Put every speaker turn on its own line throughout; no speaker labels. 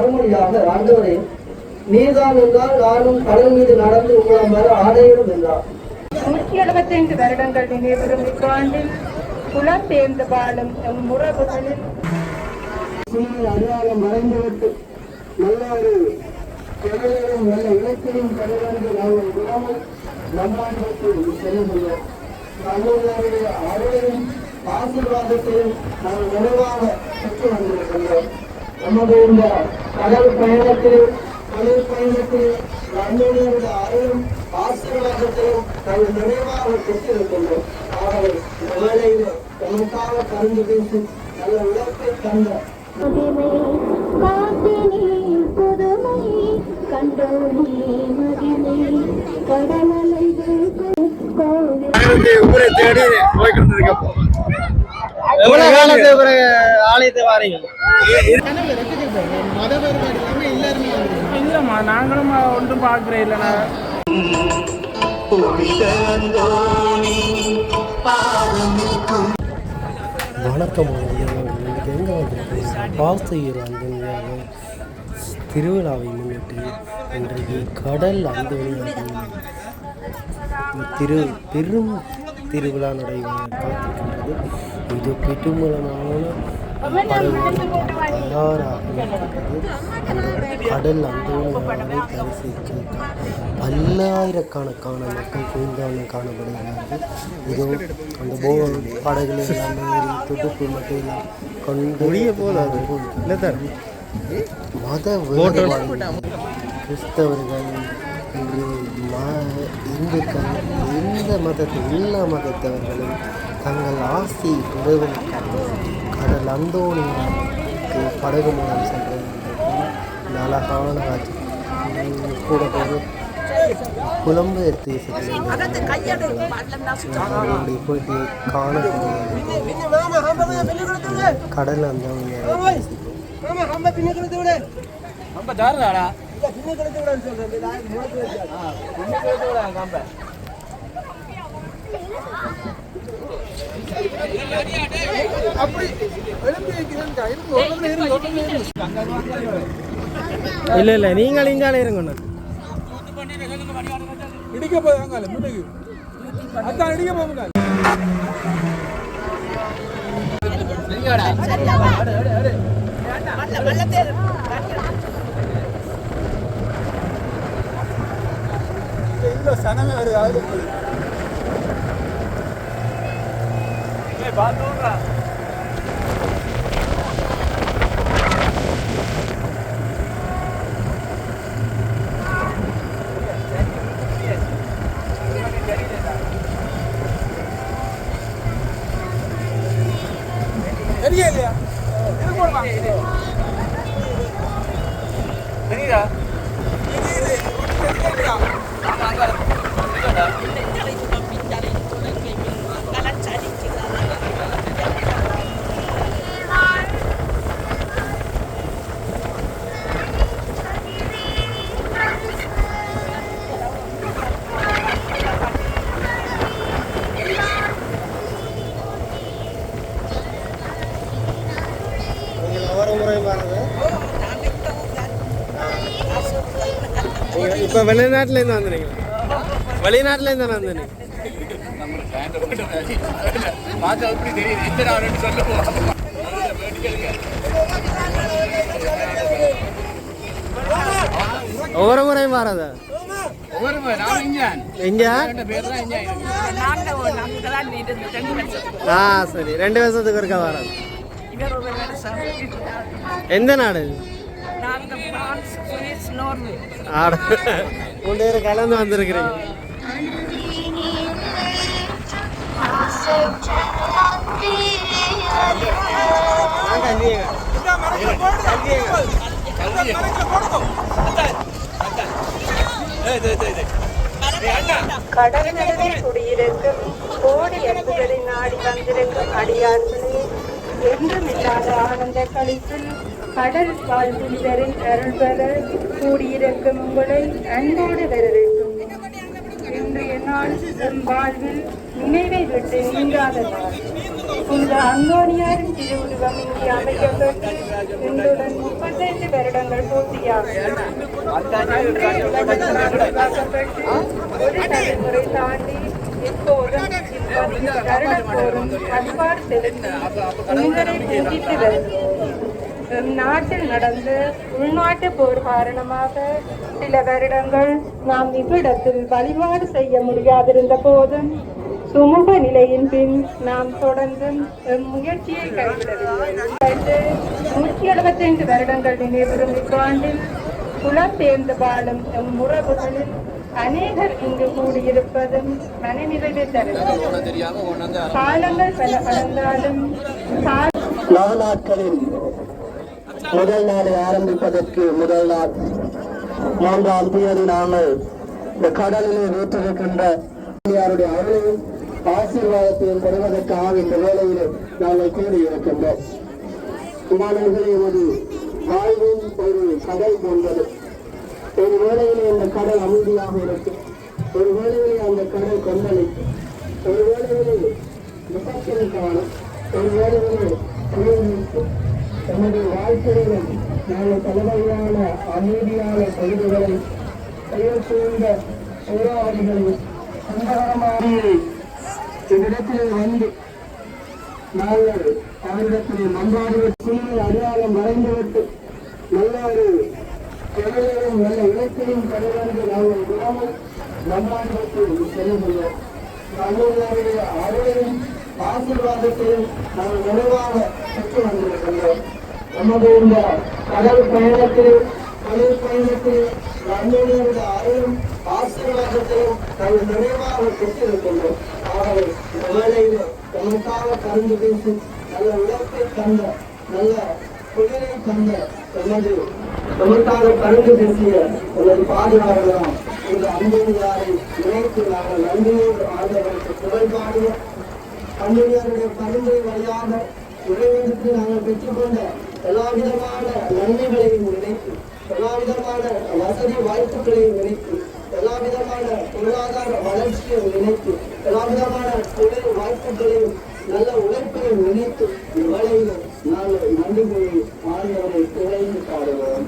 மறுமொழியாக ஆண்டவரே, நீர்தான் என்றால் நானும் கடல் மீது நடந்து உங்களிடம் வர ஆடையிடும் என்றார்.
175 வருடங்கள் நினைவுறும் இவ்வாண்டில் புலம்பெயர்ந்து வாழும் நம் உறவுகளில்
அடையாளம் மறைந்துவிட்டு நல்ல ஒரு தொழிலையும் நல்ல இலக்கையும் பெறுவதற்கு நாங்கள் விடாமல் நம்மாண்டத்தில் செல்லுகிறோம். நம்மளுடைய அருளையும் ஆசீர்வாதத்தையும் நாங்கள் நிறைவாக பெற்று வந்திருக்கின்றோம். நம்முடைய இந்த கடல் பயணத்தில் நம்முடைய அருளும் ஆசீர்வாதத்தையும் நாங்கள் நிறைவாக பெற்றிருக்கின்றோம். ஆகவே இந்த வேளையில் நமக்காக கலந்து பேசி நல்ல இலக்கை தந்த
ஊரை தேடி போய்கொண்டிருக்கப்போ ஆலயத்தை வாரீங்க. இல்லம்மா, நாங்களும் ஒன்றும் பார்க்கிறேன் இல்லைண்ணா.
வணக்கம். இன்றைக்கு எங்கே வந்திருக்கோம்? பாஸ்தீர் அந்த திருவிழாவை முன்னிட்டு இன்றைக்கு கடல் அந்தோணியாக பெரும் திருவிழா நடைபெற காத்திருக்கின்றது. இது பெருமளமான அந்த கடல் அந்தோணியாரை தரிசிக்க பல்லாயிரக்கணக்கான மக்கள் குவிந்தாலும் காணப்படுகிறார்கள். இதோ அந்த படகுகள் எல்லாமே துடுப்பு மட்டும் எல்லாம் கொண்டு போதாது. மத கிறிஸ்தவர்கள் இந்துக்கள் எந்த மதத்தை எல்லா மதத்தவர்களும் தங்கள் ஆசை பெறுவதற்காக கடல் அந்தோணிக்கு படகு மூலம் சென்றது. இந்த அழகான காட்சி கூட போது புலம்பெயர் தேசத்தில் போயிட்டு காணக்கூடிய கடல் அந்தோணியாக
இல்ல இல்ல, நீங்கள் இங்கால இருங்க.
இடிக்க போதாங்க முன்னுக்கு அதான் இடிக்க போங்க. சனமே வருது. தெரியலையா? தெரியுதா?
இப்போ வெளிநாட்டிலேருந்து வந்துடுங்க. வெளிநாட்டிலேருந்து தானே வந்துடுங்க. ஒவ்வொரு முறையும் வராதா? சரி, 2 வருஷத்துக்கு இருக்கா வராது. எந்த நாடு? கலந்து வந்திருக்கிறீங்க.
கடற்கரையில் குடியிருக்கும் கோடி அன்புகளை நாடி வந்திருக்கும் அடியார்களே, என்றும் இல்லாத ஆனந்த களிப்பில் கடல் வாழ்வினரின் அருள் பெற கூடியிருக்கும் உங்களை அன்போடு வரவேற்கும். இன்றைய நாள் எம் வாழ்வில் நினைவை விட்டு நீங்காத நாள். இந்த அந்தோனியாரின் திருவுருவம் இங்கே அமைக்கப்பட்டு இன்றுடன் 35 வருடங்கள் பூர்த்தியாகும். அன்றே உலகப்பட்டு ஒரு தலைமுறை தாண்டி இப்போதும் வருடத்தோறும் வழிபாடு செலுத்தி புனிதரை பூஜித்து வருகிறோம். நாட்டில் நடந்த உள்நாட்டு போர் காரணமாக சில வருடங்கள் நாம் இவ்விடத்தில் வழிபாடு செய்ய முடியாதிருந்த போதும் சுமூக நிலையின் பின் நாம் தொடர்ந்து முயற்சியை கைவிடவில்லை. 175 வருடங்கள் நினைவுறும் இவ்வாண்டில் புலம்பெயர்ந்து வாழும் எம் உறவுகளில் அநேகர் இங்கு கூடியிருப்பதும் மனநிறைவை தருகிறது. காலங்கள் பல கடந்தாலும்
நாட்களில் முதல் நாளை ஆரம்பிப்பதற்கு முதல் நாள் 3ஆம் தேதி நாங்கள் இந்த கடலிலே வீற்றிருக்கின்ற அருளையும் ஆசீர்வாதத்தையும் பெறுவதற்காக இந்த வேளையிலே நாங்கள் கூடியிருக்கின்றோம். மாணவர்களே, ஒரு வாழ்வின் ஒரு கடல் போன்றது. ஒரு வேளையிலே அந்த கடல் அமைதியாக இருக்கும், ஒரு வேளையிலே அந்த கடல் கொந்தளிக்கும், ஒரு வேளையிலே விபத்தினை காணும், ஒரு வேளையிலே குளிர்விக்கும். நமது வாழ்க்கையிலும் நாங்கள் பலவகையான அமைதியான பொழுதுகளை பெயர் சூழ்ந்த சூறாவளிகளையும் சந்தகரமான இவ்விடத்திலே வந்து நாங்கள் அவரிடத்திலே மன்றாடுவதற்கு அடையாளம் வரைந்துவிட்டு நல்ல ஒரு தொழிலையும் நல்ல இலக்கையும் பெறுவதற்கு நாங்கள் விடாமல் மன்றாடுவதற்கு செல்லுகிறோம். நம்மளுடைய அருளையும் ஆசீர்வாதத்தையும் நாங்கள் நிறைவாக பெற்று வந்திருக்கின்றோம். நமது இந்த கடல் பயணத்தில் தொழில் பயணத்தில் நம்மளுடைய அருளும் ஆசீர்வாதத்தையும் நாங்கள் நிறைவாக பெற்றிருக்கின்றோம். ஆகவே இந்த வேளையில் நமக்காக கலந்து பேசி நல்ல உழைப்பை தந்த நல்ல தொழிலை தந்த நமக்காக கலந்து பேசிய எனது பாதுகாவலாம் இந்த அன்புடையாரை நினைத்து நாங்கள் நன்றியோடு ஆண்டவருக்கு புகழ் பாடிய அன்புடையாருடைய பரிந்துரை வழியாக இறைவனுக்கு நாங்கள் பெற்றுக்கொண்ட எல்லா விதமான நன்மைகளையும் நினைத்து, எல்லா விதமான வசதி வாய்ப்புகளையும் நினைத்து, எல்லா விதமான பொருளாதார வளர்ச்சியை நினைத்து, எல்லா விதமான தொழில் வாய்ப்புகளையும் நல்ல உழைப்பையும் நினைத்து இவ்வளையில் நாங்கள் நன்றிகளை ஆண்டவரை குறைந்து பாடுவோம்.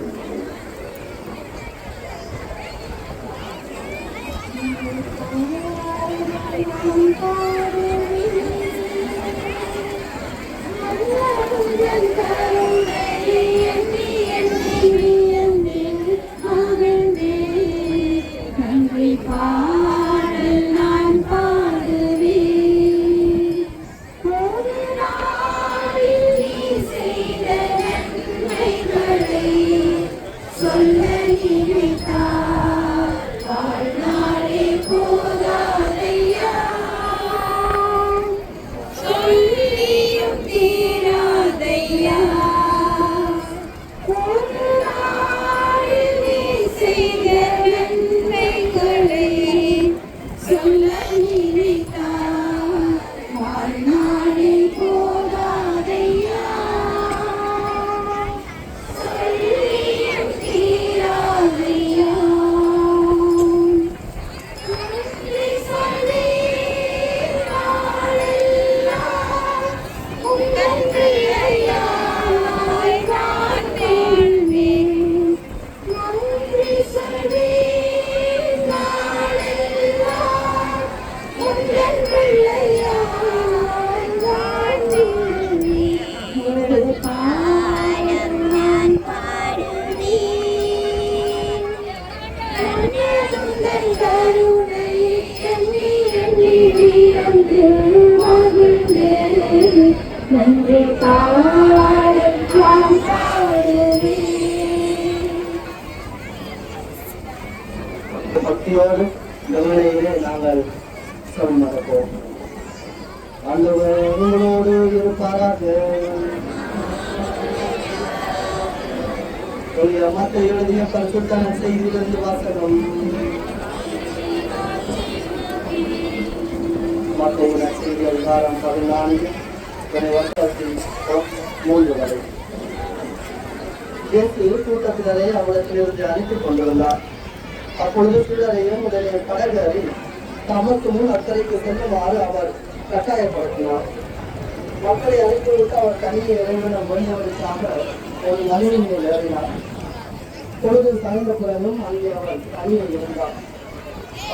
பக்தியோடு இந்த வேளையிலே நாங்கள் சமர்ப்போம். ஆண்டவர் உங்களோடு இருப்பாராக. மத்திய எழுதிய பரிசுத்த செய்தியிலிருந்து வாசகம். மத்திய செய்தி அதிகாரம் 14 3 வரை. இயேசு கூட்டத்தினரை அவரிடத்திலிருந்து அழைத்துக் கொண்டிருந்தார். அப்பொழுது சிலரையும் உடனே படகேறி தமக்கு முன் அக்கறைக்கு செல்லுமாறு அவர் கட்டாயப்படுத்தினார். மக்களை அழைத்துவிட்டு அவர் தனியை இறைவன முடிந்தவருக்காக ஒரு மலையின் மேல் ஏறினார். பொழுது சாய்ந்த பிறகும் அங்கே அவர் தனியை இருந்தார்.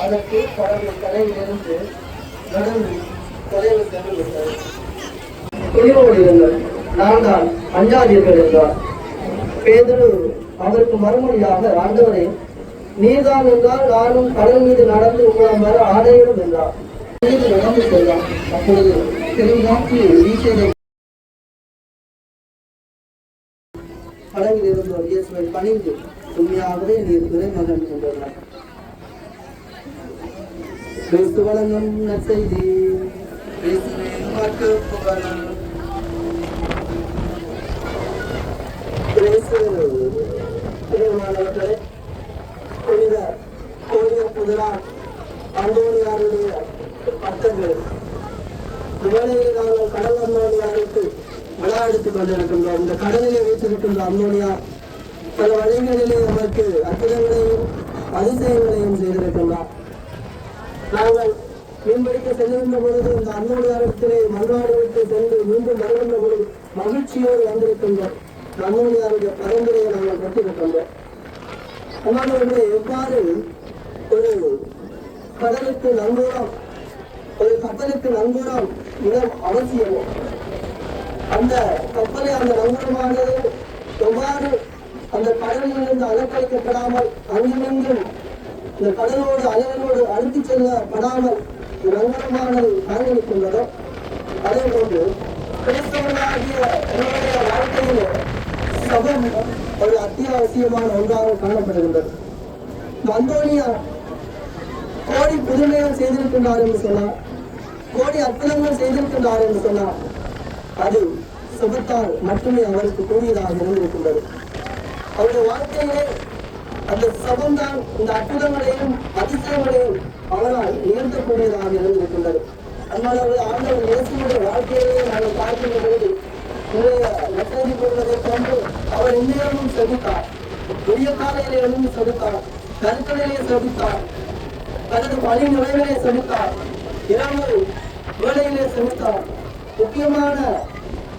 அதற்கு படகு கரையிலிருந்து நடந்து தொலைவில் சென்று விட்டது. துணிவோடு இருங்கள், நான் தான், அஞ்சாதீர்கள் என்றார். பேதுரு அவருக்கு மறுமொழியாக, ஆண்டவரே, நீர்தான் என்றால் நானும் கடல் மீது நடந்து உங்களிடம் வர ஆடையிடும் என்றார். மீது நடந்து சென்றார். அப்பொழுது பெருங்காற்று வீசியதை படகில் இருந்தோர் இயேசுவை பணிந்து, உண்மையாகவே நீர் இறைமகன் என்றார். கிறிஸ்து வழங்கும் நற்செய்தி. கிறிஸ்துவே உமக்கு புகழ். பிரியமானவர்களே, புனித கோரிய புதனார் அந்தோனியாருடைய பக்தர்கள் வேளையில் நாங்கள் கடல் அந்தோனியாருக்கு விழா எடுத்துக் கொண்டிருக்கின்றோம். இந்த கடலிலே வைத்திருக்கின்ற அந்தோனியார் பல வழிகளிலே நமக்கு அற்புதங்களையும் அதிசயங்களையும் செய்திருக்கின்றார். நாங்கள் மீன்பிடிக்க செல்லுகின்ற பொழுது இந்த அந்தோனியாரத்திலே மன்றாடுகளுக்கு சென்று மீண்டும் வருகின்ற பொழுது மகிழ்ச்சியோடு வந்திருக்கின்றோம். அந்தோனியாருடைய பரம்பரையை நாங்கள் பெற்றிருக்கின்றோம். அம்மாவர்களே, எவ்வாறு ஒரு கடலுக்கு நங்கூரம், ஒரு கப்பலுக்கு நங்கூரம் மிகவும் அவசியமோ, அந்த கப்பலை அந்த நங்கூரமானது எவ்வாறு அந்த கடலிலிருந்து அலக்கழிக்கப்படாமல் அங்குமிங்கும் இந்த கடலோடு அலைகளோடு அழுத்தி செல்லப்படாமல் நங்கூரமானது தாங்கியிருக்கின்றதோ, அதே போன்று கிறிஸ்தவர்களாகிய என்னுடைய வாழ்க்கையிலே சபம் ஒரு அத்தியாவசியமான ஒன்றாக காணப்படுகின்றது. அந்தோனியார் கோடி புதுமைகள் செய்திருக்கின்றார் என்று சொன்னார், கோடி அற்புதங்கள் செய்திருக்கின்றார் என்று சொன்னார். அது சுபத்தால் மட்டுமே அவருக்கு கூடியதாக இருந்திருக்கின்றது. அவருடைய வாழ்க்கையிலே அந்த சபம்தான் இந்த அற்புதங்களையும் அதிசயங்களையும் அவரால் நிகழ்த்தக்கூடியதாக இருந்திருக்கின்றது. அதனால் ஆண்டவர் இயேசுவினுடைய வாழ்க்கையிலேயே நாங்கள் பார்க்கின்ற பொழுது நற்செய்தி கொள்வதை கொண்டு அவர் இந்நேரமும் செலுத்தார். விடிய காலையிலே எழுந்து செலுத்தார், கருக்கலையிலே செலுத்தார், தனது பணி நுழைவிலே செலுத்தார், இரவு வேலையிலே செலுத்தார், முக்கியமான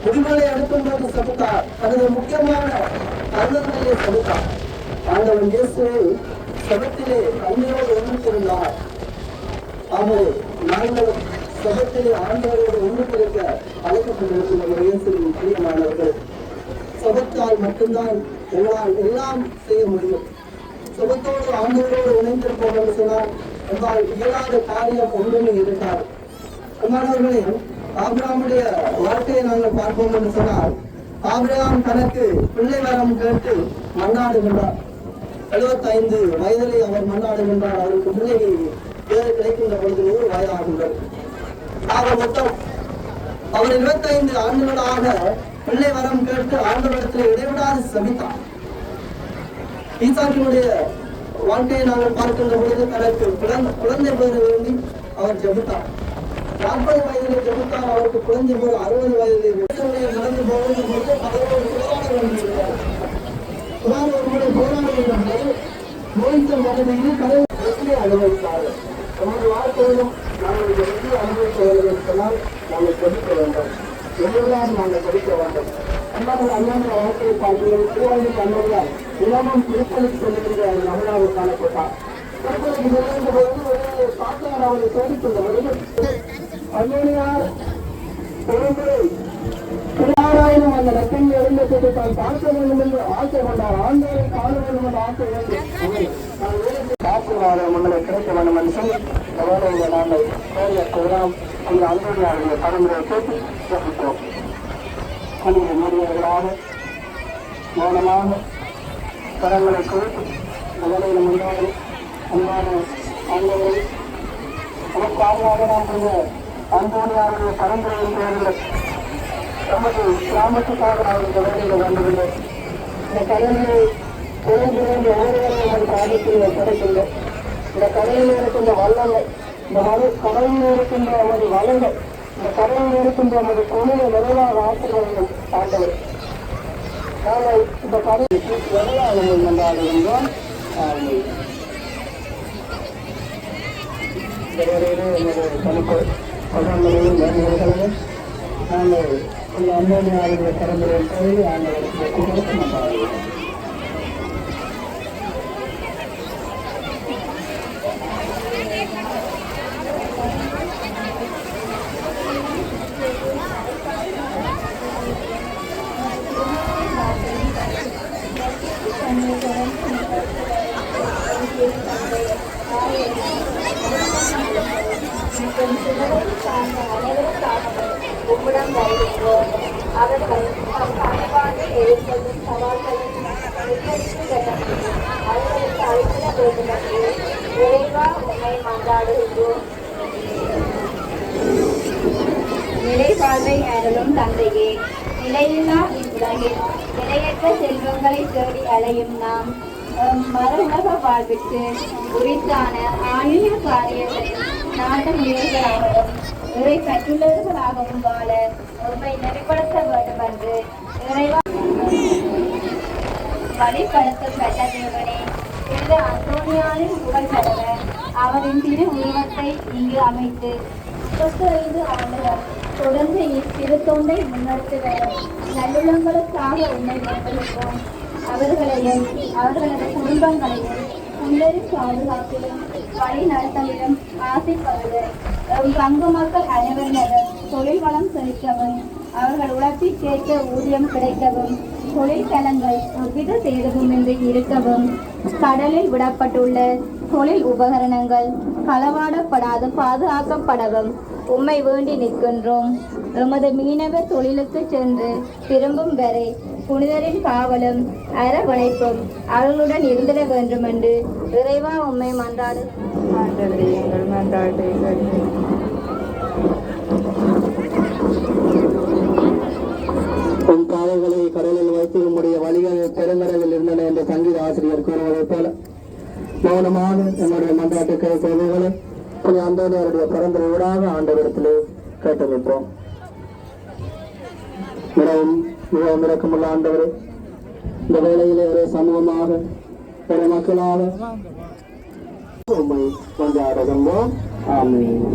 முடிவுகளை எடுக்கும் போது செலுத்தார், தனது முக்கியமான தருணங்களிலே செலுத்தார். ஆண்டவன் இயேசு சபத்திலே கண்ணீரோடு ஒன்றிருந்தார். அவர் நாங்கள் சபத்திலே ஆண்டவரோடு ஒன்றுபடுத்த அழைக்கப்பட்டிருக்கின்ற இயேசுவின் பிரியமானவர்கள், சபத்தால் மட்டும்தான் எங்களால் எல்லாம் செய்ய முடியும். சபத்தோடு ஆண்டவரோடு இணைந்திருப்போம் என்று சொன்னால் எங்களால் இயலாத காரியம் ஒன்றுமே இருக்காது. மாணவர்களே, ஆபிரகாமுடைய வாழ்க்கையை நாங்கள் பார்ப்போம் என்று சொன்னால், ஆபிரகாம் தனக்கு பிள்ளை வரம் கேட்டு மன்றாடுகின்றார். 75 வயதிலே அவர் மன்றாடுகின்றார். அவருக்கு பிள்ளை பேர் கிடைக்கின்ற பொழுது 100 வயதாகின்றது. ஆக மொத்தம் அவர் 25 ஆண்டுகளாக பிள்ளை வரம் கேட்டு ஆண்டவரிடத்தில் இடைவிடாது சபித்தார். ஈசாக்கினுடைய வாழ்க்கையை நாங்கள் பார்க்கின்ற பொழுது தனக்கு குழந்தை பெற வேண்டி அவர் ஜபித்தார். 40 வயதிலே ஜபித்தார். அவருக்கு குழந்தை போல 60 வயதிலே நடந்து போவது பொழுது அவரோடு போராட வேண்டியிருந்தார். ஒரு முறை போராடுகின்ற போது நோய்த்தல் வசதியில் கடவுளை அனுபவித்தார்கள். நமது வாழ்க்கையிலும் நாங்கள் இந்த வெற்றி அனுபவிக்க வேண்டும் என்று சொன்னால் நாங்கள் படிக்க வேண்டும். எல்லோரும் நாங்கள் படிக்க வேண்டும். அண்ணாந்த வாழ்க்கையை பார்க்கிறோம். திருவாரூர் கண்ணூரில் இளமும் திருப்பதிக்கு செல்லுகின்ற மகனாக காணப்பட்டார். திருப்பதிக்கு செல்லுகின்ற பொழுது ஒரு சாத்தியார் அவரை சோதிக்கின்ற பொழுது அண்ணோனியார் ஒருமுறை திருநாராயணம் அந்த ரத்தம் எழுந்ததை தான் பார்க்க வேண்டும் என்று ஆசை கொண்டார். ஆண்டவரை காண வேண்டும் என்று ஆசை ஆசீர்வாதம் மக்களை கிடைக்க வேண்டும் என்று சொல்லி அவருடைய நாங்கள் கோரிய கோராம் அந்த அன்புடைய பரம்பரையை கேட்டு வசித்தோம். கொஞ்சம் மூடியவர்களாக மௌனமாக கரங்களை கொடுத்து முதலையில் முன்னாடி அன்பான ஆண்டவரை நமக்காக நாம் கொண்ட அன்போனியாருடைய பரம்பரையின் பேரில் நமது கிராமத்துக்காக நாம் இந்த வேலையில் வந்துள்ளோம். இந்த கடலில் குறைந்திருந்த ஒவ்வொருவரையும் நமது காலத்தில் கிடைக்கின்றோம். இந்த கடலில் இருக்கின்ற வல்லங்கள், இந்த கடலில் இருக்கின்ற நமது வளங்கள், இந்த கடலில் இருக்கின்ற நமது கொள்கை நிறைவாக ஆசிரியர்கள் ஆண்டவர் நாங்கள் இந்த கடலில் நிறைவாக கொண்டாடுகின்றோம். இந்த வேலையிலே எமது தனிப்பு பகவான்களையும் வேண்டுகளையும் நாங்கள் இந்த அன்போனியாருடைய பரம்பரை கோயில் ஆண்டவருக்கு நம்பார்கள்.
உம்மிடம் வருகின்றோம். அவர்கள் தம் பணிவாக எதிர்கொள்ளும் சவால்களின் அவர்களுக்கு அழைப்பிட வேண்டும் என்று விரைவா உண்மை மன்றாடுகின்றோம். நிலைவாழ்வை அருளும் தந்தையே, நிலையில்லா இவ்வுலகில் நிலையற்ற செல்வங்களை தேடி அலையும் நாம் மறுஉலக வாழ்விற்கு உரித்தான ஆன்மீக காரியங்களில் நாட்டமுடையவர்களாகவும் இறை கற்றுள்ளவர்களாகவும் வாழ உண்மை நெறிப்படுத்த வேண்டும் என்று இறைவா வழிபடுத்தும் வெள்ளதேவனே, இந்த அந்தோனியாரின் புகழ் பெறவ அவரின் திரு உருவத்தை இங்கு அமைத்து 35 ஆண்டுகள் தொடர்ந்து இத்திருத்தொண்டை முன்னெடுத்து வரும் நல்லுள்ளங்களுக்காக உண்மை வேண்டுகிறோம். அவர்களையும் அவர்களது குடும்பங்களையும் உள்ளரின் பாதுகாப்பிலும் வழி நடத்தலிலும் ஆசைப்படுவர். பங்கு மக்கள் அனைவரினரும் தொழில் வளம் செலுத்தவும் அவர்கள் உழைப்பிற்கேற்ற ஊதியம் கிடைக்கவும் தொழிற்கலங்கள் எவ்வித சேதமுமின்றி இருக்கவும் கடலில் விடப்பட்டுள்ள தொழில் உபகரணங்கள் களவாடப்படாது பாதுகாக்கப்படவும் உம்மை வேண்டி நிற்கின்றோம். எமது மீனவ தொழிலுக்கு சென்று திரும்பும் வரை புனிதரின் காவலும் அரவணைப்பும் அவர்களுடன் இருந்திட வேண்டும் என்று இறைவா உம்மை மன்றாடு. எங்கள் மன்றாடு
உன் காலைகளை கடலில் வைத்து உம்முடைய வழிகள் பெருங்கடலில் இருந்தன என்ற சங்கீத ஆசிரியர் கூறுவதைப் போல மௌனமாக என்னுடைய மன்றாட்டு கேட்பவர்களை அந்தோனியாருடைய பரம்பரை ஊடாக ஆண்டவரிடத்திலே கேட்டு நிற்போம். மிகவும் இறக்கமுள்ள ஆண்டவரே, இந்த வேளையிலே ஒரு சமூகமாக ஒரு மக்களாக உம்மை கொண்டாடுகின்றோம். ஆமென்.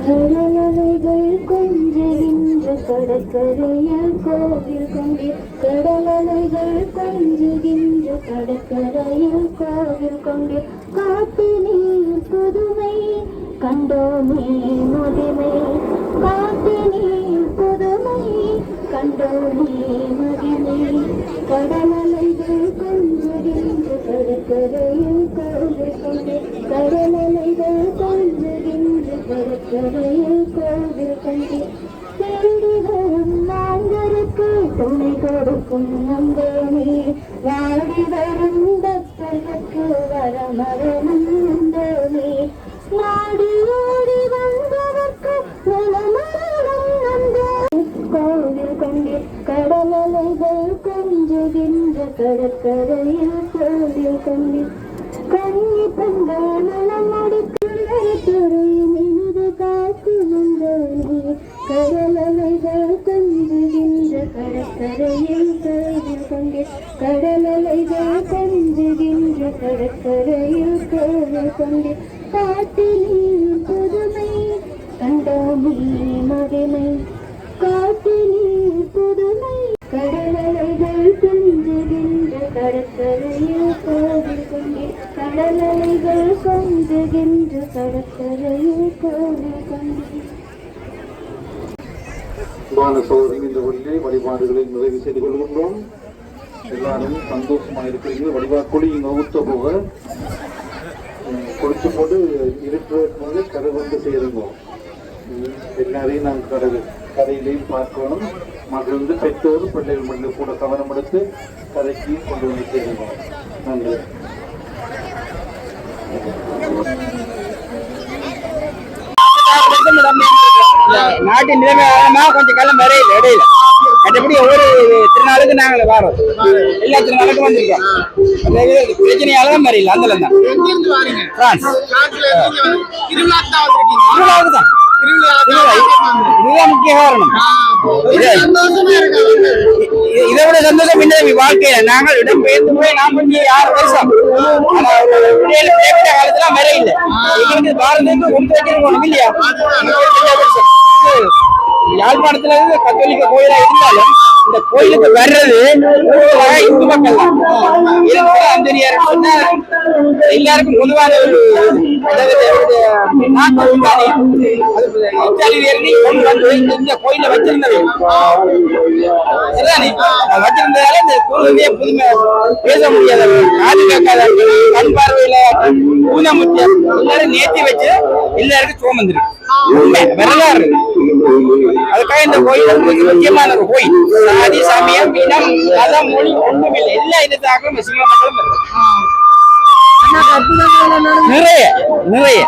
கடலலைகள் கொஞ்சுகின்ற கடற்கரையில் கோவில் கொண்டே, கடலலைகள் கொஞ்சுகின்ற கடற்கரையில் கோவில் கொண்டே, காட்டினீர் புதுமை கண்டோமே முதுமை, காட்டினீர் புதுமை கண்டோமே முதுமை, கடலலைகள் கொஞ்சுகின்ற கடற்கரையில் கோவில் கொண்டே, கடலலைகள் கொஞ்சுகின்ற கடற்கரையில் கோவில் கொண்டே, தேடி வரும் மாந்தருக்கு துணை கொடுக்கும் நந்தோனே, வாடி வரும் பக்தர்களுக்கு வரமரணம் நந்தோனே, நாடி ஓடி வந்தவர்க்கு நலமரணம் நந்தோனே, கோவில் கொண்டே, கடலலைகள் கொஞ்சுகின்ற கடற்கரையில் கோவில் கொண்டே, கண்ணி பெண்கள் நலம் முடித்துறையும் இனிது காத்து வந்தோனே, கடலலைகள் கொஞ்சுகின்ற கடற்கரையில் கோவில் கொண்டே, கடலலைகள் கொஞ்சுகின்ற கடற்கரையில் கோவில் கொண்டே, காட்டினீர் புதுமை கண்டோமே மகிமை, காட்டினீர் புதுமை, கடலலைகள் கொஞ்சுகின்ற கடற்கரையில் கோவில் கொண்டே, கடலலைகள் கொஞ்சுகின்ற கடற்கரையில் கோவில் கொண்டே.
இந்த வழியிலே வழிபாடுகளை நிறைவு செய்து கொள்கின்றோம். எல்லாரும் சந்தோஷமாக இருக்கிறீங்க. வழிபாடு கொடி இங்க ஊத்த போக குளிச்சு போட்டு இருக்கிற கரை வந்து சேருங்க. எல்லாரையும் நாங்கள் கரையிலையும் பார்க்கணும். மகிழ்ந்து பெற்றோர் பிள்ளைகள் மட்டும் கூட கவனம் எடுத்து கரைக்கு கொண்டு வந்து சேருங்க. நன்றி.
நாட்டின் நிலைமை கொஞ்சம் காலம் வரையில இடையில மற்றபடி ஒவ்வொரு திருநாளுக்கு நாங்கள் வரோம். எல்லா திருநாளுக்கும் வந்திருக்கோம். பிரச்சனையால தான் வரையில அந்த தான் பிரான்ஸ் தான் இதுதான் முக்கிய காரணம். இதை விட சந்தோஷம் என்ன வாழ்க்கையில நாங்கள் இடம் பெயர்ந்து போய் 46 வருஷம் ஆனா ஒரு காலத்துல வர இல்லை எங்களுக்கு பாரதத்துக்கு கொண்டு வச்சிருக்கணும் இல்லையா யாழ்ப்பாணத்துல இருந்து கத்தோலிக்க கோயிலா இருந்தாலும் இந்த கோயிலுக்கு வர்றது இந்து மக்கள் தான் எல்லாருக்கும் பொதுவான ஒரு இந்த கோயில வச்சிருந்தது வச்சிருந்ததால இந்த கோயிலே புதுமை பேச முடியாத காது கேட்காத கண் பார்வையில ஊனமுத்திய எல்லாரும் நேர்த்தி வச்சு எல்லாருக்கும் சோமந்திருக்கு வரலாறு அதுக்காக இந்த கோயில் முக்கியமான ஒரு கோயில் சாதி சமயம் இனம் மதம் மொழி ஒன்றுமில்லை எல்லா இனத்தாகவும் முஸ்லிம் மக்களும் நிறைய நிறைய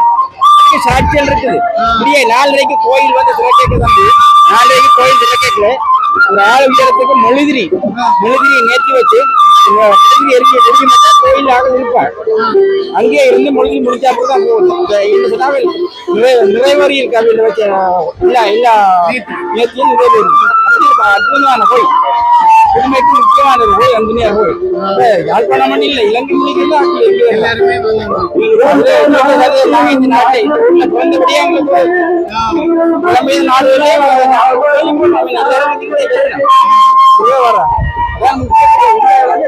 அதுக்கு சாட்சியல் இருக்குது இப்படியே 4:30 கோயில் வந்து திறக்க தம்பி 4:30 கோயில் திறக்கல ஒரு ஆள் உயரத்துக்கு மெழுதிரி நேர்த்தி வச்சு கோயிலாக இருப்பார் அங்கே இருந்து முடிச்சா தான் போகணும் நிறைவேறி இருக்காது எல்லா நேர்த்தியும் நிறைவேறும் அற்புதமான கோயில் புதுமைக்கு முக்கியமான ஒரு கோயில் அந்தனியார் கோயில் யாழ்ப்பாணம் மட்டும் இல்லை இலங்கை மொழிக்கு இந்த நாட்டை பிறந்தபடியே நாடுகளே வர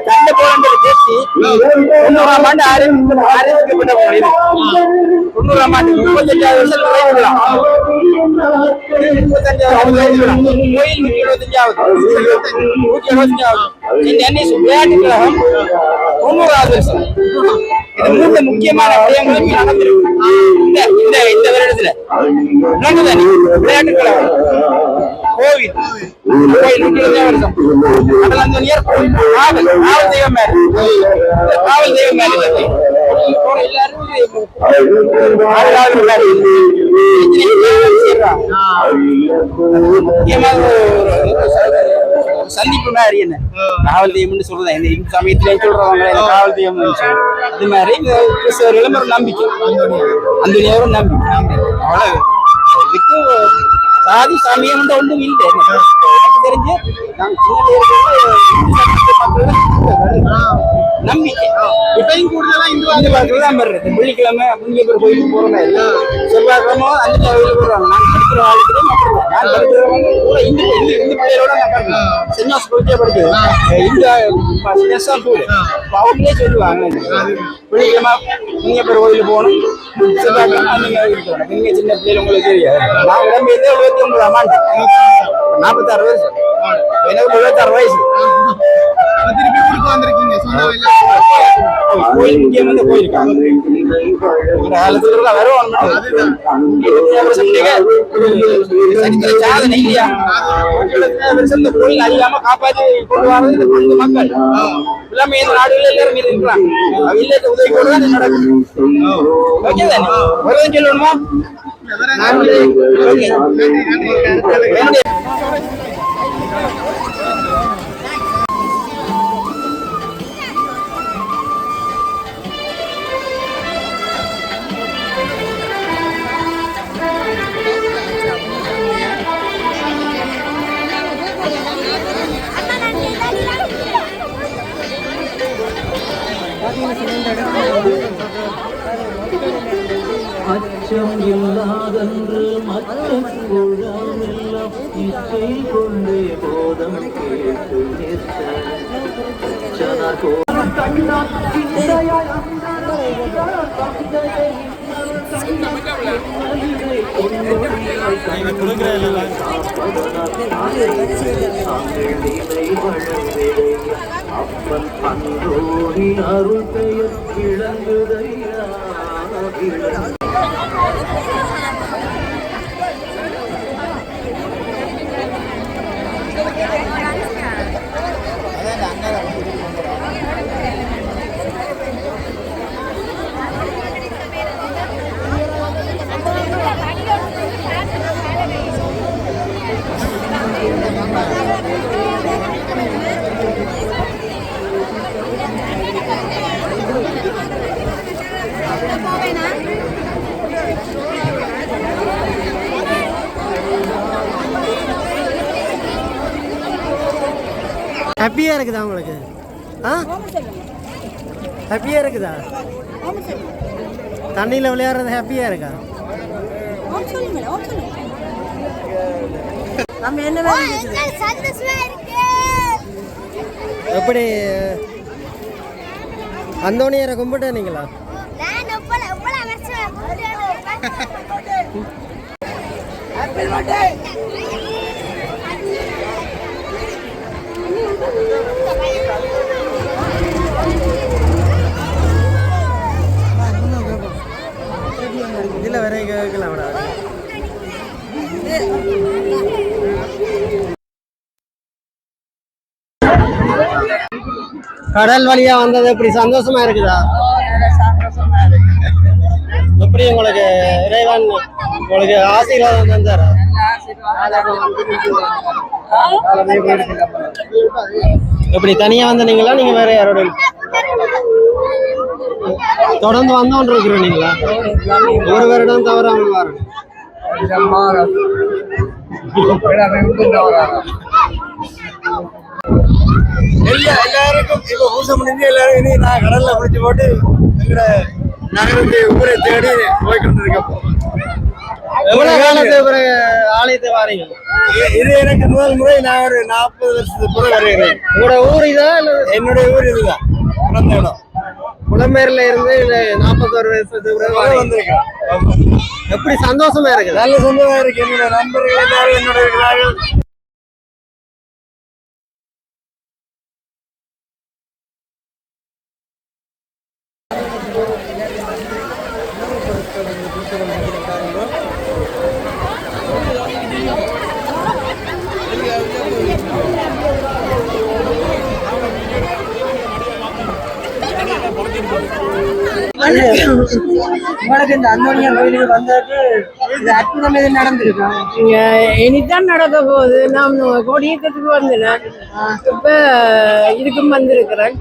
கண்ட போராண்டத்தை பேசி 90ஆம் ஆண்டு ஆரம்பிக்கப்பட்ட கோயில் 90ஆம் ஆண்டு 35 வருஷம் கோயில் 175 விளையாட்டு கழகம் 90வது வருஷம் இது 3 முக்கியமான விடயங்களும் நடந்திருக்கு இந்த வருடத்துல விளையாட்டு கழகம் கோவில் 175 வருஷம் கடலந்தனியார் காவல் தெய்வம் சந்திப்பு மாதிரி என்ன காவல் தெய்வம்னு சொல்றதா இந்த சமயத்திலே சொல்றவங்க காவல் தெய்வம் அது மாதிரி கிறிஸ்தவர்களும் ஒரு நம்பிக்கை அந்த நம்பிக்கை அவ்வளவு இதுக்கு சாதி சமயம் ஒன்றும் இல்லை எனக்கு தெரிஞ்சு நாங்க நம்பிக்கை இப்பயும் கூடுதலா இந்து மக்கள் தான் வர்றது வெள்ளிக்கிழமை புண்ணியப்பர் கோயிலுக்கு போற மாதிரி செவ்வாய்க்கிழமை அந்த கோயிலுக்கு போடுறாங்க நான் படிக்கிற வாழ்க்கையிலே நான் படிக்கிறவங்க கூட இந்து பிள்ளைகளோட நான் படிக்கிறேன் சென்ட் ஸ்கூல்லே படிக்கிறது இந்த அவங்களே சொல்லுவாங்க வெள்ளிக்கிழமை புண்ணியப்பர் கோயிலுக்கு போகணும் செவ்வாய்க்கிழமை அந்த மாதிரி இருக்கணும் நீங்க சின்ன பிள்ளைகள் உங்களுக்கு தெரியாது நான் இடம்பெயர்ந்து 79ஆம் ஆண்டு 46 வருஷம் எனக்கு 76 வயசு திருப்பி ஊருக்கு வந்திருக்கீங்க கோயில் முக்கியமான கோயிலுக்காக வருவோம் சாதனை இல்லையா கோயில் அழியாம காப்பாற்றி கொண்டு வரது மக்கள் எல்லாமே இந்த நாடுகள் எல்லாரும் மீது இருக்கிறாங்க இல்ல உதவி கூட தான் நடக்கும் ஓகே தானே வருவதும் சொல்லணுமா
அச்சம் இல்லாதன்று மற்ற குழாமெல்லாம் இசை கொண்டே போதம் கேட்டு அப்பன் அன்றோடி அருள் பெயர் விளங்குதையா
ஹாப்பியாக இருக்குதா உங்களுக்கு? ஆ ஹாப்பியாக இருக்குதா? தண்ணியில் விளையாடுறது ஹாப்பியாக இருக்கா? எப்படி அந்தோணியரை கும்பிட்டீங்களா? இதில் வேற கேட்கலாம் விட கடல் வழியா வந்தது எப்படி சந்தோஷமா இருக்குதா? எப்படி உங்களுக்கு இறைவன் உங்களுக்கு ஆசீர்வாதம் தந்தாரா? எப்படி தனியா வந்தீங்களா நீங்க வேற யாரோட தொடர்ந்து வந்தோன்னு இருக்கிறீங்களா? ஒரு வருடம் தவறாமல் வரணும். எல்லாருக்கும் இப்ப பூசை முடிஞ்சு எல்லாரும் இனி நான் கடல்ல குளிச்சு போட்டு எங்கட நகரத்தை ஊரை தேடி போய்கொண்டிருக்கோம். எவ்வளவு காலத்துக்கு பிறகு ஆலயத்தை வாரீங்க? இது எனக்கு முதல் முறை. நான் ஒரு 40 வருஷத்துக்கு பிறகு வருகிறேன். உங்களோட ஊர் இதா? என்னுடைய ஊர் இதுதான், பிறந்த இடம். புலம்பெயர்ல இருந்து 41 வருஷத்துக்கு பிறகு வந்திருக்கேன். எப்படி சந்தோஷமா இருக்கு? நல்ல சந்தோஷமா இருக்கு. என்னோட நண்பர்கள் எல்லாரும் என்னோட இருக்கிறார்கள்.
உங்களுக்கு இந்த அந்தோனியார் கோயிலுக்கு வந்ததுக்கு இது அற்புதம் எதுவும் நடந்திருக்கோம்?
இனிதான் நடக்க போகுது. நான் கொடியேற்றத்துக்கு வந்தேன். இப்ப இதுக்கும் வந்திருக்கிறேன்.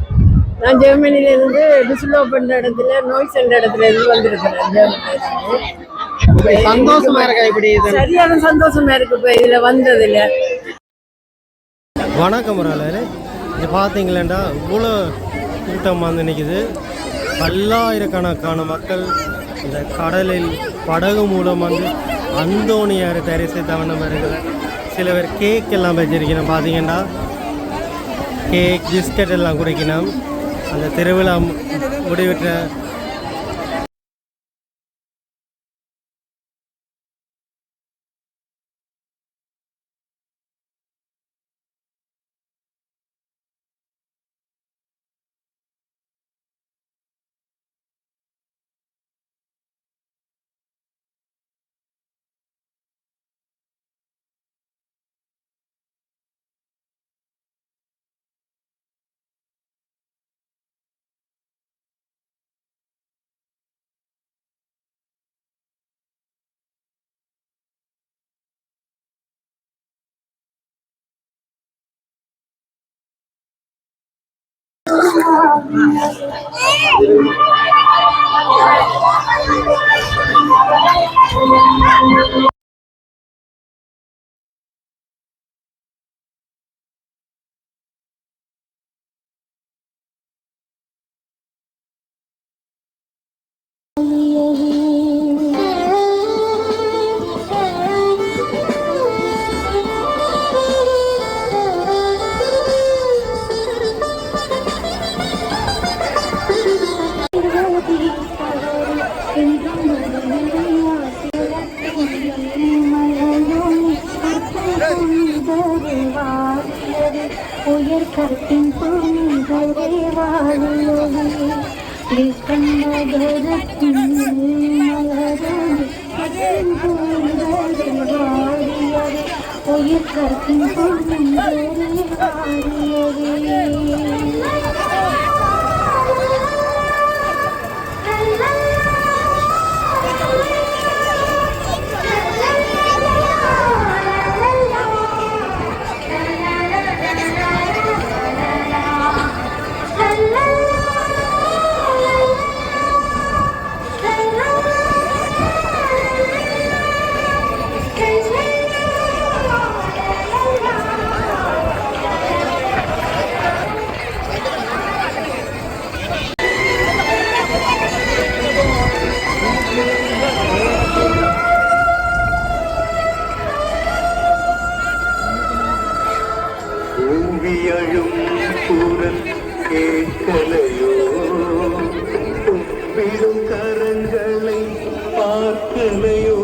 நான் ஜெர்மனில இருந்து டிஸ்லோப் என்ற இடத்துல நோய் சென்ற இடத்துல இருந்து வந்திருக்கிறேன்.
சந்தோஷமா இருக்கா? இப்படி
சரியான சந்தோஷமா இருக்கு இப்ப இதுல வந்ததுல.
வணக்கம் முரளி. இது பார்த்தீங்களா இவ்வளோ கூட்டம் வந்து நிற்குது. பல்லாயிரக்கணக்கான மக்கள் இந்த கடலில் படகு மூலம் வந்து அந்தோணியார் தரிசி தவணம் வருகிறார். சில பேர் கேக் எல்லாம் வச்சிருக்கணும். பார்த்தீங்கன்னா கேக் பிஸ்கட் எல்லாம் குடிக்கணும். அந்த திருவிழா முடிவிட்ட
கூவியழும் குரல் கேட்கலையோ விடும் கரங்களை பார்க்கலையோ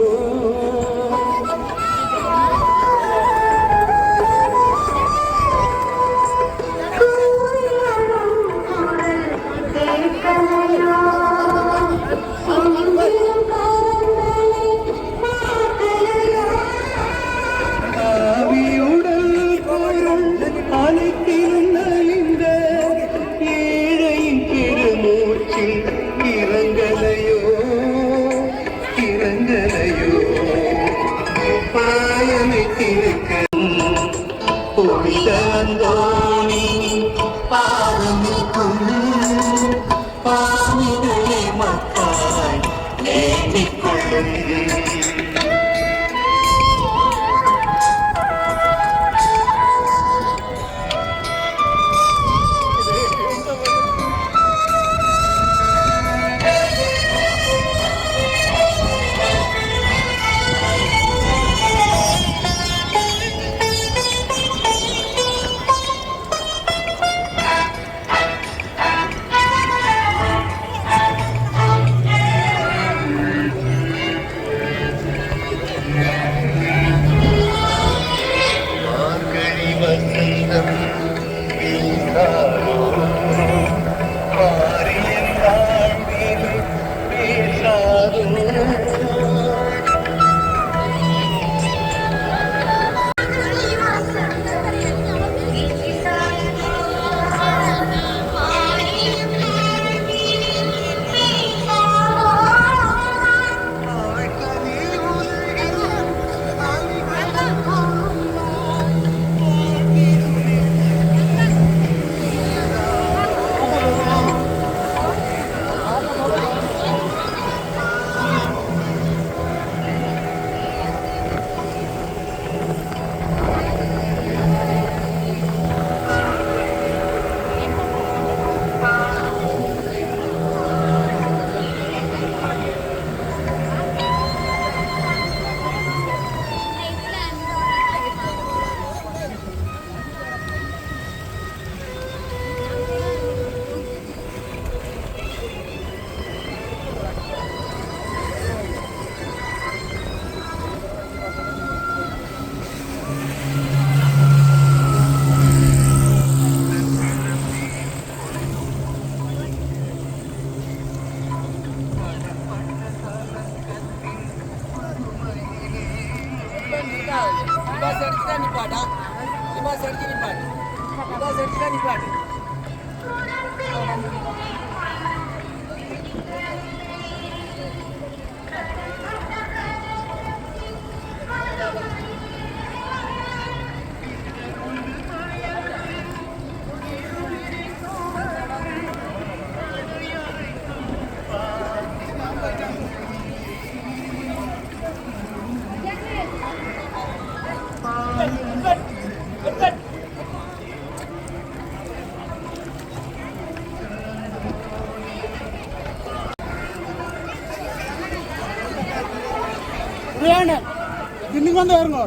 இன்னைக்கு வந்து வருங்க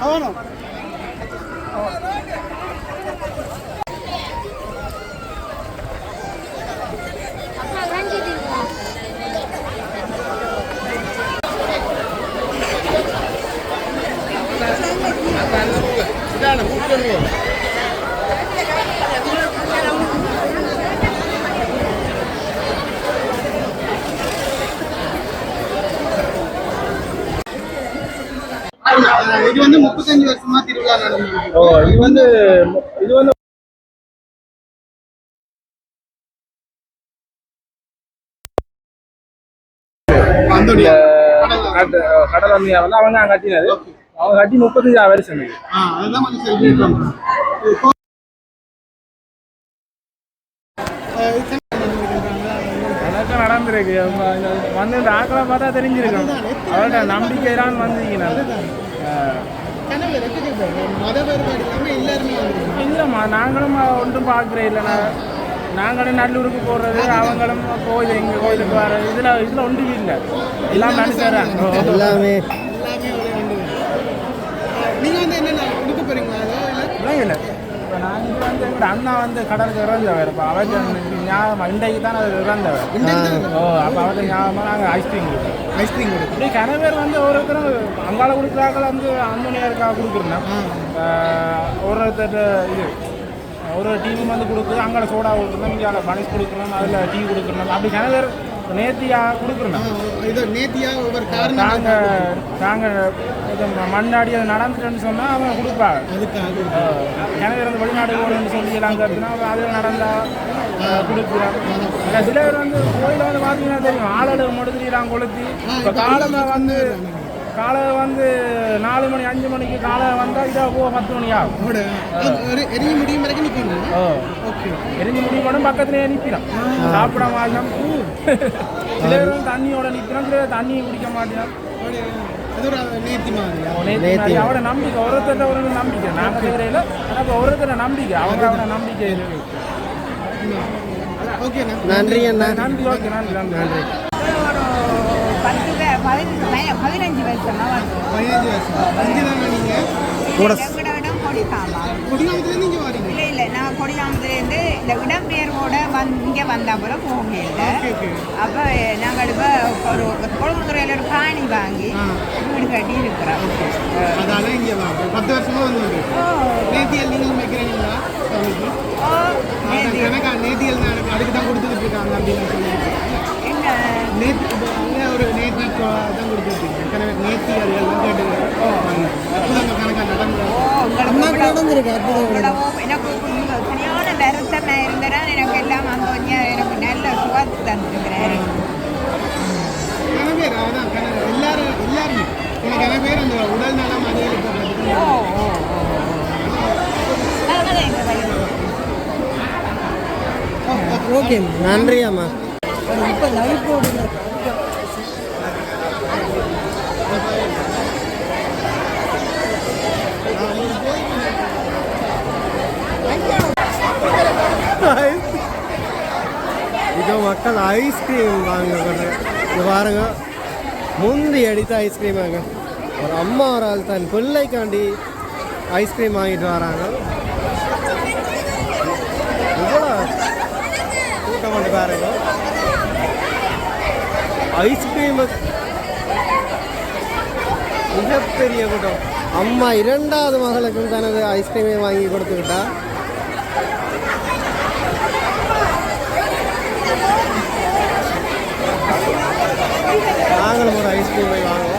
ஆகணும் இது வந்து 35 வருஷமா திருவிழா நடந்தது. இது வந்து கடல் வந்து அவங்க கட்டினது. அவங்க கட்டி 35 வருஷம். அதுதான் கொஞ்சம் செலிப்ரேட் பண்றோம். நடந்திருக்கு வந்து இந்த ஆக்களை பார்த்தா தெரிஞ்சிருக்கோம். அவர்கிட்ட நம்பிக்கைதான் வந்தீங்கன்னா இல்லைம்மா நாங்களும் ஒன்றும் பார்க்குறேன் இல்லைண்ணா. நாங்களும் நல்லூருக்கு போடுறது அவங்களும் கோயில் எங்கள் கோயிலுக்கு வர்றது இதில் ஒன்றும் இல்லை. எல்லாம் மனுஷன் எல்லாமே
இப்போ நான் இது வந்து எங்களோட அண்ணா வந்து கடலுக்கு இறந்தவர். இப்போ அவர் ஞாபகம் இன்றைக்கு தான் அது இறந்தவர். ஓ அப்போ அவருக்கு ஞாபகமாக நாங்கள் ஐஸ்கிரீம் கொடுப்போம். இப்படி கணவர் வந்து ஒருத்தரும் அங்கால கொடுக்குறாக்கள் வந்து அம்மனியாருக்காக கொடுக்குறோம். ஒருத்தர் இது ஒரு டீம் வந்து கொடுக்குறது அங்கே சோடா கொடுக்குறோம், இங்கே பனிஷ் கொடுக்குறோம், அதில் டீ கொடுக்குறோம். அப்படி கணவர் நேர்த்தியாக கொடுக்குறோம்.
இது நேர்த்தியாக ஒவ்வொரு
நாங்கள் இது மண்ணாடி அதை நடந்துட்டேன்னு சொன்னால் அவங்க கொடுப்பாங்க.
அதுக்காக
கணவர் வந்து வெளிநாடு போகணுன்னு சொல்லி எல்லாம் கருத்துனா அதில் நடந்தால் கொடுக்குறோம். இல்லை சில பேர் வந்து கோயிலில் வந்து பார்த்தீங்கன்னா தெரியும், ஆளோட முடிச்சுலாம் கொளுத்தி இப்போ காலை வந்து 4 மணி 5 மணிக்கு காலை வந்தால் இதாக போக 10 மணி ஆகும்.
எரிஞ்சு முடியும் வரைக்கும் நிற்கணும்.
எரிஞ்சு முடியும் மட்டும் பக்கத்துலேயே நிற்கிறோம், சாப்பிட மாட்டோம். சில பேர் வந்து தண்ணியோட நிற்கிறோம், சில பேர் தண்ணியை குடிக்க மாட்டோம். நேர்த்தி அவரோட நம்பிக்கை, ஒருத்தர் ஒரு நம்பிக்கை. நாங்கள் செய்கிறையில் ஆனால் ஒருத்தர நம்பிக்கை, அவரோட நம்பிக்கை.
ஓகே நன்றி அண்ணா.
நன்றி. ஓகே நன்றி நன்றி நன்றி.
15 வருஷமா வந்து
15 வருஷம். அஞ்சு தானே நீங்கள்
கூட இடம்
கொடிகாமத்துலேருந்து இங்கே வரீங்க?
இல்லை நான் கொடிகாமத்துலேருந்து இந்த இடம்பெயர்வோட இங்கே வந்தா போல போகல. அப்போ நாங்கள் இப்போ ஒரு கொழும்புத்துறையில் ஒரு காணி வாங்கி வீடு கட்டி இருக்கிறோம்.
அதால இங்கே வாங்க 10 வருஷமாக வந்து நேர்த்தியல் நீங்களும் வைக்கிறீங்களா? நேர்த்தியல் தான் அதுக்கு தான் கொடுத்துட்டு இருக்காங்க அப்படின்னு சொல்லிட்டு ஒரு நேர்த்தி தான் கொடுத்துருக்கீங்க. நேர்த்தியல்லாம் கேட்டு
நடந்திருக்கு. எனக்கு சரியான வருத்தமாக இருந்தேன்னா எனக்கு எல்லாம் அந்த எனக்கு நல்ல சுவாத்து தந்துருக்கிறேன்.
பேர் அதான் எல்லாருமே எனக்கு பேர் அந்த உடல் நலம் அதிகரிக்க.
ஓகே நன்றி அம்மா. இப்போ லைஃப் இதோ மக்கள் ஐஸ்கிரீம் வாங்க இது பாருங்க, முந்தி அடித்த ஐஸ்கிரீம் வாங்க. ஒரு அம்மா ஒரு ஆள் தன் பிள்ளைக்காண்டி ஐஸ்கிரீம் வாங்கிட்டு வராங்க. இவ்வளோ கூட்டம் வந்து பாருங்க, ஐஸ்கிரீம் மிகப்பெரிய கூட்டம். அம்மா 2வது மகளுக்கும் தனது ஐஸ்கிரீமை வாங்கி கொடுத்துக்கிட்டா. நாங்களும் ஒரு ஐஸ்கிரீமை வாங்க